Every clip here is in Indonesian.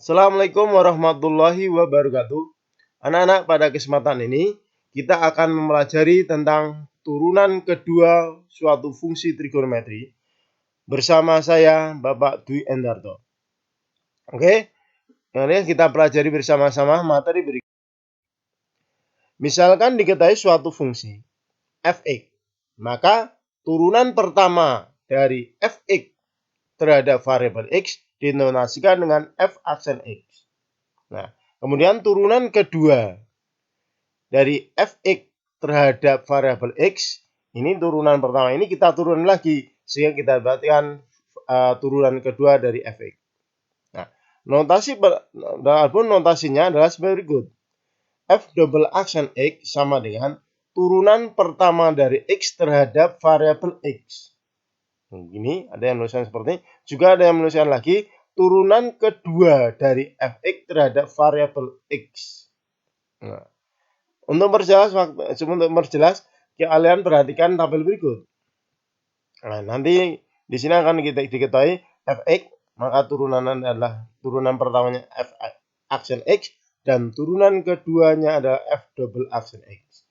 Assalamualaikum warahmatullahi wabarakatuh. Anak-anak, pada kesempatan ini kita akan mempelajari tentang turunan kedua suatu fungsi trigonometri bersama saya Bapak Dwi Endarto. Oke, mari kita pelajari bersama-sama materi berikut. Misalkan diketahui suatu fungsi f(x), maka turunan pertama dari f(x) terhadap variabel x dinotasikan dengan f aksen x. Nah, kemudian turunan kedua dari f(x) terhadap variabel x, ini turunan pertama ini kita turun lagi sehingga kita dapatkan turunan kedua dari f(x). Nah, notasinya adalah sebagai berikut. F double aksen x sama dengan turunan pertama dari x terhadap variabel x. Ini ada yang menuliskan seperti ini. Juga ada yang menuliskan lagi turunan kedua dari f(x) terhadap variabel x. Nah, untuk memperjelas, kalian perhatikan tabel berikut. Nah, nanti di sini akan kita diketahui f(x), maka turunan adalah turunan pertamanya f aksen x dan turunan keduanya adalah f double aksen x.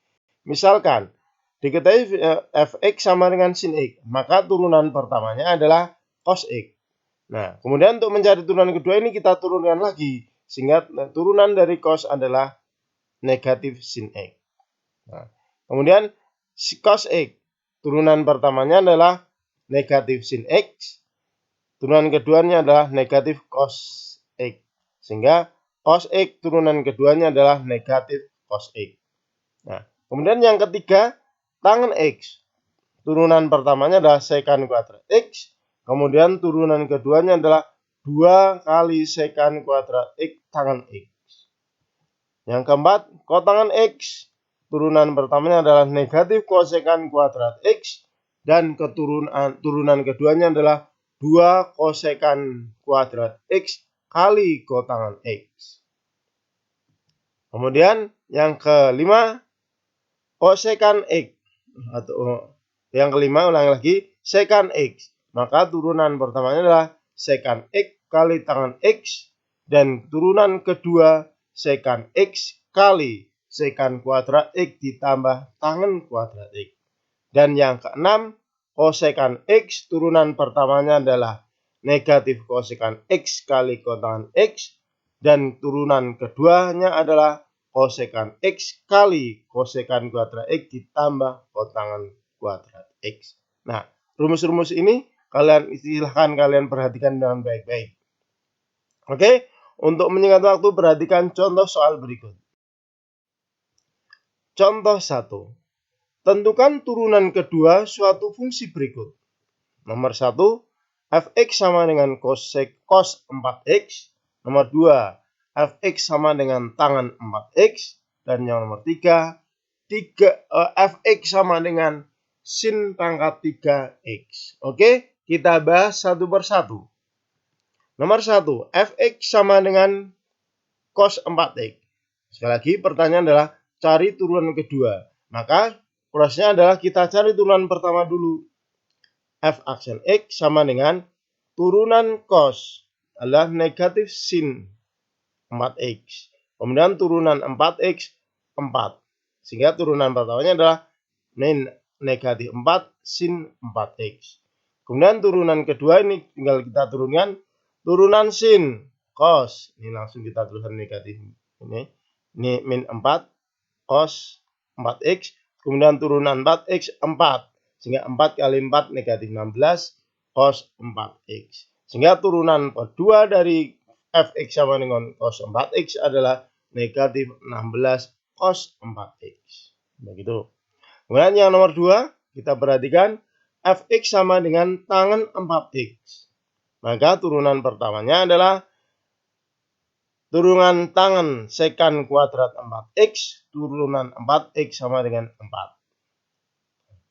Misalkan diketahui f(x) sama dengan sin x, maka turunan pertamanya adalah cos x. Nah, kemudian untuk mencari turunan kedua ini kita turunkan lagi, sehingga turunan dari cos adalah negatif sin x. Nah, kemudian cos x, turunan pertamanya adalah negatif sin x, turunan keduanya adalah negatif cos x. Sehingga cos x turunan keduanya adalah negatif cos x. Nah, kemudian yang ketiga, tangen x. Turunan pertamanya adalah secant kuadrat x. Kemudian turunan keduanya adalah 2 kali secant kuadrat x tangen x. Yang keempat, kotangan x. Turunan pertamanya adalah negatif kosekant kuadrat x. Dan turunan keduanya adalah 2 kosekant kuadrat x kali kotangan x. Kemudian yang kelima, kosekant x. Atau yang kelima, ulang lagi, sekant x. Maka turunan pertamanya adalah sekant x kali tangan x. Dan turunan kedua sekant x kali sekant kuadrat x ditambah tangen kuadrat x. Dan yang keenam, kosekant x turunan pertamanya adalah negatif kosekant x kali kotangan x. Dan turunan keduanya adalah kosekant x kali kosekant kuadrat x ditambah kotangan kuadrat x. Nah, rumus-rumus ini silahkan kalian perhatikan dengan baik-baik. Oke, untuk menyingkat waktu perhatikan contoh soal berikut. Contoh 1. Tentukan turunan kedua suatu fungsi berikut. Nomor 1, f(x) sama dengan cos 4x. Nomor 2, f(x) sama dengan tangen 4x. Dan yang nomor 3, f(x) sama dengan sin pangkat 3x. Oke, kita bahas satu persatu. Nomor 1, f(x) sama dengan cos 4x. Sekali lagi pertanyaan adalah cari turunan kedua. Maka prosesnya adalah kita cari turunan pertama dulu. F aksen x sama dengan turunan cos adalah negatif sin 4x. Kemudian turunan 4x 4. Sehingga turunan pertamanya adalah negatif 4 sin 4x. Kemudian turunan kedua ini tinggal kita turunkan turunan sin cos. Ini langsung kita tuliskan negatif ini min 4 cos 4x. Kemudian turunan 4x 4. Sehingga 4 kali 4 negatif 16 cos 4x. Sehingga turunan kedua dari fx sama dengan cos 4x adalah negatif 16 cos 4x. Begitu. Kemudian yang nomor 2, kita perhatikan fx sama dengan tangen 4x. Maka turunan pertamanya adalah turunan tangen sekant kuadrat 4x, turunan 4x sama dengan 4.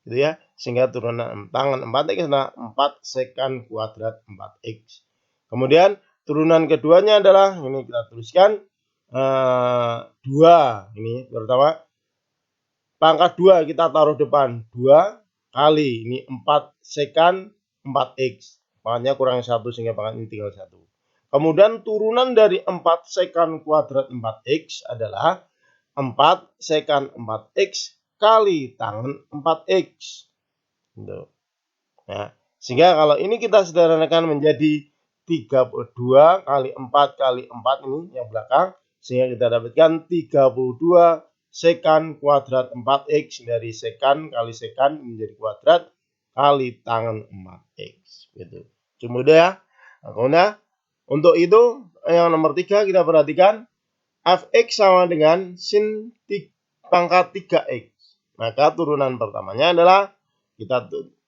Gitu ya. Sehingga turunan tangen 4x adalah 4 sekant kuadrat 4x. Kemudian turunan keduanya adalah, ini kita tuliskan 2. Ini pertama, pangkat 2 kita taruh depan. 2 kali, ini 4 sekant 4x. Pangkatnya kurang 1 sehingga pangkat ini tinggal 1. Kemudian turunan dari 4 sekan kuadrat 4x adalah 4 sekan 4x kali tangan 4x. Gitu. Nah, sehingga kalau ini kita sederhanakan menjadi 32 kali 4 kali 4 ini yang belakang. Sehingga kita dapatkan 32 sekan kuadrat 4x dari sekan kali sekan menjadi kuadrat kali tangan 4x. Gitu. Cuma udah ya. Nah, kemudian untuk itu yang nomor 3 kita perhatikan fx sama dengan sin pangkat 3x. Maka turunan pertamanya adalah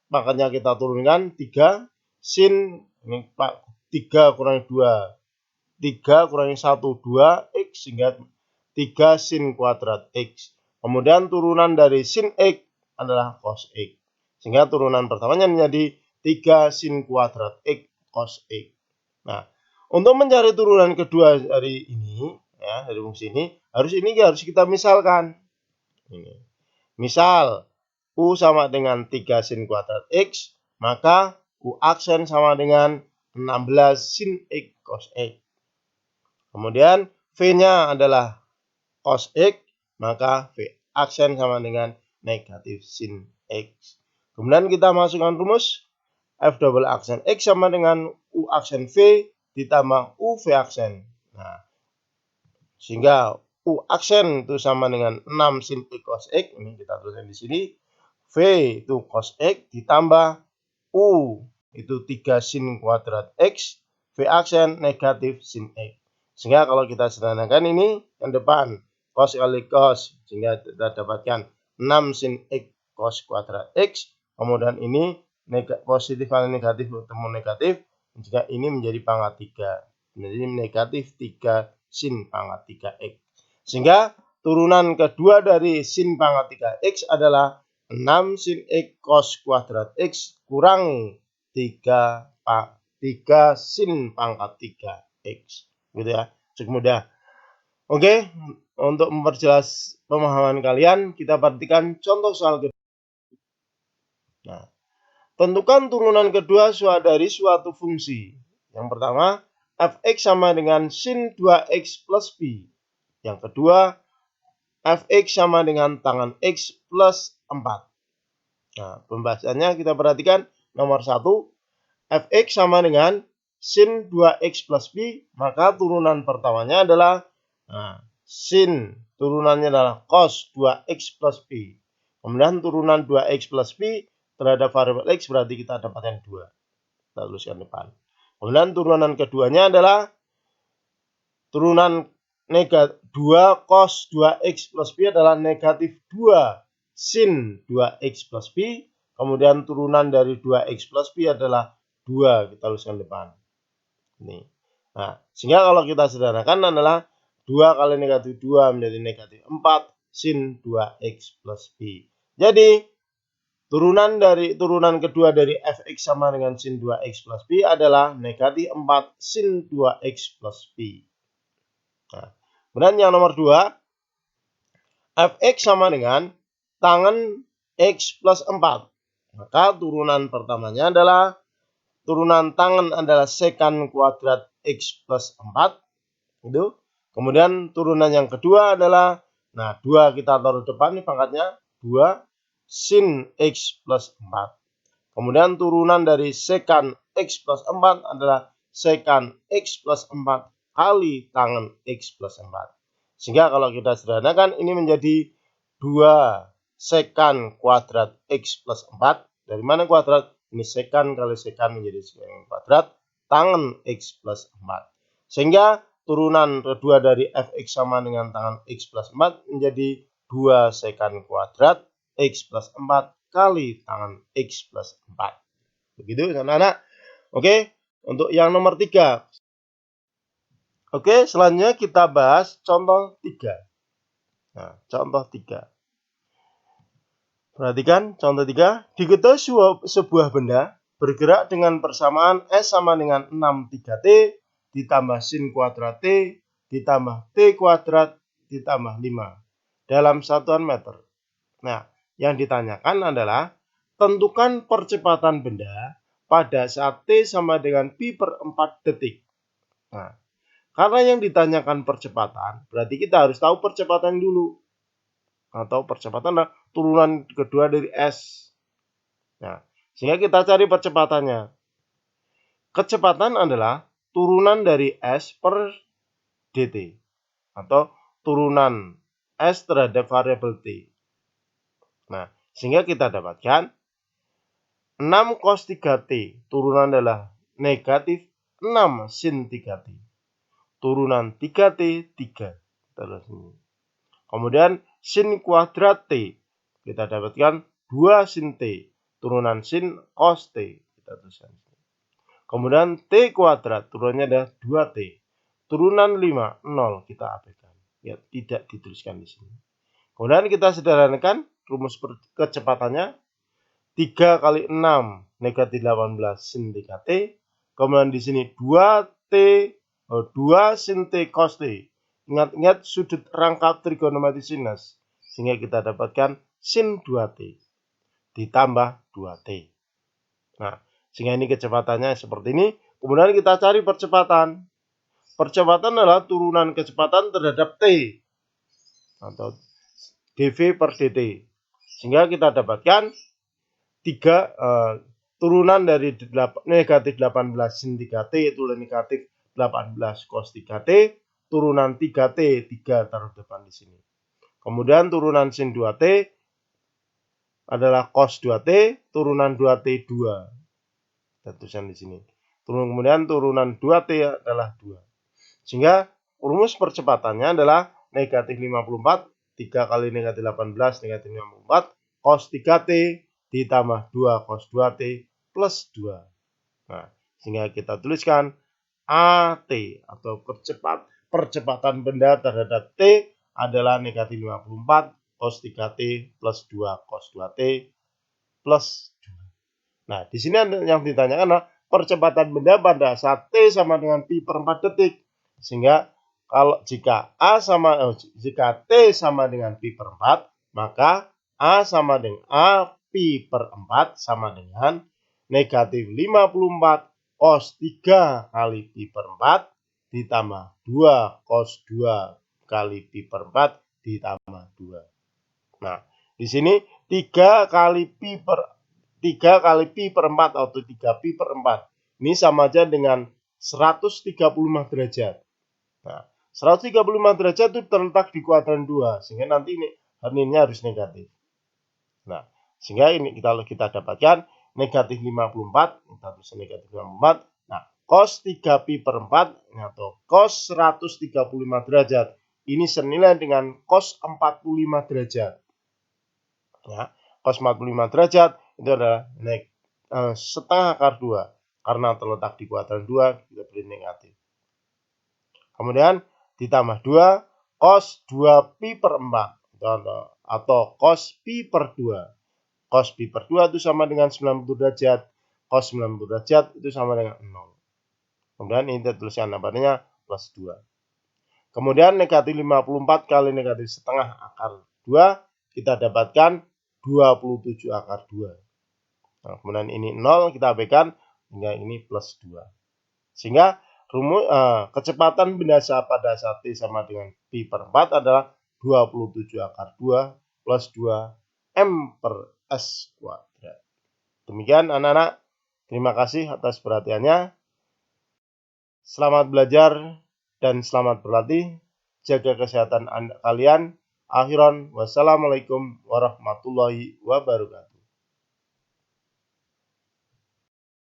makanya kita turunkan 3 sin ini 3 kurangi 2. 3 kurangi 1 2x sehingga 3 sin kuadrat x. Kemudian turunan dari sin x adalah cos x. Sehingga turunan pertamanya menjadi 3 sin kuadrat x cos x. Nah, untuk mencari turunan kedua dari ini, ya, dari fungsi ini harus kita misalkan. Ini. Misal U sama dengan 3 sin kuadrat X, maka U aksen sama dengan 16 sin X cos X. Kemudian V-nya adalah cos X, maka V aksen sama dengan negatif sin X. Kemudian kita masukkan rumus F double aksen X sama dengan U aksen V ditambah U V aksen. Nah, sehingga U aksen itu sama dengan 6 sin X cos X. Ini kita tuliskan di sini. V itu cos X ditambah U itu 3 sin kuadrat X. V aksen negatif sin X. Sehingga kalau kita sederhanakan ini yang depan cos kali cos. Sehingga kita dapatkan 6 sin X cos kuadrat X. Kemudian ini positif kali negatif bertemu negatif. Jika ini menjadi pangkat 3. Menjadi negatif 3 sin pangkat 3x. Sehingga turunan kedua dari sin pangkat 3x adalah 6 sin x cos kuadrat x kurangi 3 sin pangkat 3x. Gitu ya. Cukup mudah. Oke, untuk memperjelas pemahaman kalian, kita perhatikan contoh soal kedua. Nah, tentukan turunan kedua dari suatu fungsi. Yang pertama, fx sama dengan sin 2x plus b. Yang kedua, fx sama dengan tangan x plus 4. Nah, pembahasannya kita perhatikan nomor 1, fx sama dengan sin 2x plus b, maka turunan pertamanya adalah sin, turunannya adalah cos 2x plus b. Kemudian turunan 2x plus b terhadap variabel x berarti kita dapatkan 2. Kita tuliskan depan. Kemudian turunan keduanya adalah turunan negatif 2 cos 2x plus b adalah negatif 2 sin 2x plus b. Kemudian turunan dari 2x plus b adalah 2. Kita tuliskan depan. Ini. Nah, sehingga kalau kita sederhanakan adalah 2 kali negatif 2 menjadi negatif 4 sin 2x plus b. Jadi, turunan kedua dari fx sama dengan sin 2x plus b adalah negatif 4 sin 2x plus b. Nah, kemudian yang nomor 2, fx sama dengan tangan x plus 4. Maka turunan pertamanya adalah turunan tangan adalah sekan kuadrat x plus 4. Itu. Kemudian turunan yang kedua adalah, 2 kita taruh depan, ini pangkatnya 2 sin x plus 4. Kemudian turunan dari sekan x plus 4 adalah sekan x plus 4 kali tangan x plus 4. Sehingga kalau kita sederhanakan ini menjadi 2 sekan kuadrat x plus 4. Dari mana kuadrat? Ini sekan kali sekan menjadi sekan kuadrat tangan x plus 4. Sehingga turunan kedua dari fx sama dengan tangan x plus 4 menjadi 2 sekan kuadrat x plus 4 kali tangan x plus 4. Begitu anak-anak. Oke, untuk yang nomor 3. Oke, selanjutnya kita bahas contoh 3. Nah, contoh 3. Perhatikan contoh 3. Diketahui sebuah benda bergerak dengan persamaan S sama dengan 6 3T ditambah sin kuadrat T ditambah T kuadrat ditambah 5 dalam satuan meter. Nah, yang ditanyakan adalah tentukan percepatan benda pada saat T sama dengan pi per 4 detik. Nah, karena yang ditanyakan percepatan, berarti kita harus tahu percepatan dulu. Atau percepatan adalah turunan kedua dari S. Nah, sehingga kita cari percepatannya. Kecepatan adalah turunan dari S per dt. Atau turunan S terhadap variabel T. Nah, sehingga kita dapatkan 6 cos 3T. Turunan adalah negatif 6 sin 3T. Turunan 3T, 3. Terus ini. Kemudian sin kuadrat T. Kita dapatkan 2 sin T. Turunan sin cos T. Kita tuliskan. Kemudian T kuadrat. Turunannya adalah 2T. Turunan 5, 0. Kita abaikan. Ya, tidak dituliskan di sini. Kemudian kita sederhanakan rumus kecepatannya. 3 kali 6 negatif 18 sin 3T. Kemudian di sini 2T, 2 sin T cos T. Ingat-ingat sudut rangkap trigonometri sinus. Sehingga kita dapatkan sin 2T ditambah 2T. Nah, sehingga ini kecepatannya seperti ini. Kemudian kita cari percepatan. Percepatan adalah turunan kecepatan terhadap T. Atau dv per dt. Sehingga kita dapatkan 3 turunan dari negatif 18 sin 3T yaitu negatif 18 cos 3T. Turunan 3T, 3 taruh depan di sini. Kemudian turunan sin 2T adalah cos 2T, turunan 2T 2. Kita tuliskan di sini. Kemudian turunan 2T adalah 2. Sehingga rumus percepatannya adalah negatif 54, 3 kali negatif 18, negatif 54, cos 3T ditambah 2 cos 2T plus 2. Nah, sehingga kita tuliskan AT atau percepatan benda terhadap T adalah negatif 54 cos 3T plus 2 cos 2T plus 2. Nah, di sini yang ditanyakan adalah percepatan benda pada saat T sama dengan pi per 4 detik. Sehingga jika T sama dengan pi per 4, maka A sama dengan A pi per 4 sama dengan negatif 54 cos 3 kali pi per 4 ditambah 2 cos 2 kali pi per 4 ditambah 2. Nah, di sini 3 kali pi per 4 atau 3 pi per 4. Ini sama aja dengan 135 derajat. Nah, 135 derajat itu terletak di kuadran 2. Sehingga nanti ini harus negatif. Nah, sehingga ini kita dapatkan negatif 54. Kita tulis negatif 54. Nah, cos 3 pi per 4 atau cos 135 derajat. Ini senilai dengan cos 45 derajat. Ya, cos 45 derajat itu adalah setengah akar 2. Karena terletak di kuadran 2, kita beri negatif. Kemudian ditambah 2 cos 2 pi per 4 atau cos pi per 2. Cos pi per 2 itu sama dengan 90 derajat. Cos 90 derajat itu sama dengan 0. Kemudian ini kita tuliskan namanya plus 2. Kemudian negatif 54 kali negatif setengah akar 2, kita dapatkan 27 akar 2. Nah, kemudian ini 0, kita abaikan, hingga ini plus 2. Sehingga kecepatan benda pada saat T sama dengan pi per 4 adalah 27 akar 2 plus 2 M per S kuadrat. Demikian anak-anak, terima kasih atas perhatiannya. Selamat belajar dan selamat berlatih. Jaga kesehatan kalian. Akhiran, wassalamualaikum warahmatullahi wabarakatuh.